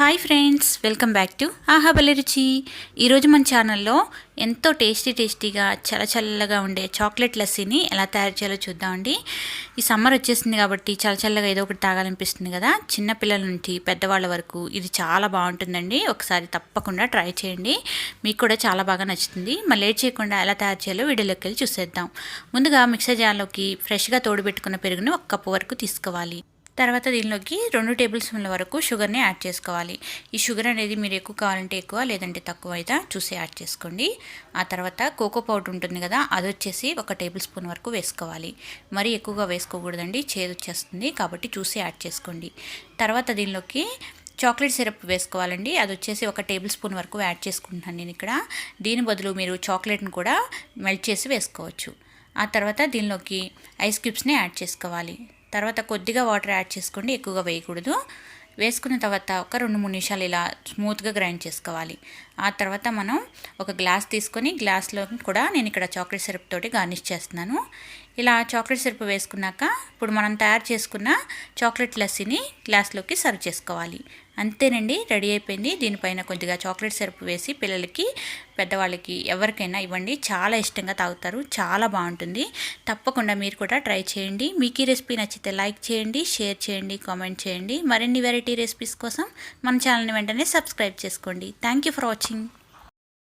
Hi friends, welcome back to ఆహా భలే రుచి. ఈరోజు మన ఛానల్లో ఎంతో టేస్టీగా చల్లగా ఉండే చాక్లెట్ లస్సీని ఎలా తయారు చేయాలో చూద్దామండి. ఈ సమ్మర్ వచ్చేసింది కాబట్టి చల్లగా ఏదో ఒకటి తాగాలనిపిస్తుంది కదా. చిన్నపిల్లల నుంచి పెద్దవాళ్ళ వరకు ఇది చాలా బాగుంటుందండి. ఒకసారి తప్పకుండా ట్రై చేయండి, మీకు కూడా చాలా బాగా నచ్చుతుంది. మరి లేట్ చేయకుండా ఎలా తయారు చేయాలో వీడియోలోకి వెళ్ళి చూసేద్దాం. ముందుగా మిక్సర్ జార్లోకి ఫ్రెష్గా తోడుపెట్టుకున్న పెరుగుని 1 కప్పు వరకు తీసుకోవాలి. తర్వాత దీనిలోకి 2 టేబుల్ స్పూన్ల వరకు షుగర్ని యాడ్ చేసుకోవాలి. ఈ షుగర్ అనేది మీరు ఎక్కువ కావాలంటే ఎక్కువ, లేదంటే తక్కువ అయితే చూసి యాడ్ చేసుకోండి. ఆ తర్వాత కోకో పౌడర్ ఉంటుంది కదా, అది వచ్చేసి 1 టేబుల్ స్పూన్ వరకు వేసుకోవాలి. మరీ ఎక్కువగా వేసుకోకూడదండి, చేదు వచ్చేస్తుంది, కాబట్టి చూసి యాడ్ చేసుకోండి. తర్వాత దీనిలోకి చాక్లెట్ సిరప్ వేసుకోవాలండి. అది వచ్చేసి 1 టేబుల్ స్పూన్ వరకు యాడ్ చేసుకుంటున్నాను నేను ఇక్కడ. దీని బదులు మీరు చాక్లెట్ని కూడా మెల్ట్ చేసి వేసుకోవచ్చు. ఆ తర్వాత దీనిలోకి ఐస్ క్యూబ్స్ని యాడ్ చేసుకోవాలి. తర్వాత కొద్దిగా వాటర్ యాడ్ చేసుకోండి, ఎక్కువగా వేయకూడదు. వేసుకున్న తర్వాత ఒక 2-3 నిమిషాలు ఇలా స్మూత్గా గ్రైండ్ చేసుకోవాలి. ఆ తర్వాత మనం ఒక గ్లాస్ తీసుకొని గ్లాస్లో కూడా నేను ఇక్కడ చాక్లెట్ సిరప్ తోటి గార్నిష్ చేస్తున్నాను. ఇలా చాక్లెట్ సిరప్ వేసుకున్నాక ఇప్పుడు మనం తయారు చేసుకున్న చాక్లెట్ లస్సీని గ్లాస్లోకి సర్వ్ చేసుకోవాలి. అంతేనండి, రెడీ అయిపోయింది. దీనిపైన కొద్దిగా చాక్లెట్ సిరప్ వేసి పిల్లలకి, పెద్దవాళ్ళకి ఎవరికైనా ఇవ్వండి, చాలా ఇష్టంగా తాగుతారు. చాలా బాగుంటుంది. తప్పకుండా మీరు కూడా ట్రై చేయండి. మీకు ఈ రెసిపీ నచ్చితే లైక్ చేయండి, షేర్ చేయండి, కామెంట్ చేయండి. మరిన్ని వెరైటీ రెసిపీస్ కోసం మన ఛానల్ని వెంటనే సబ్స్క్రైబ్ చేసుకోండి. Thank you for watching.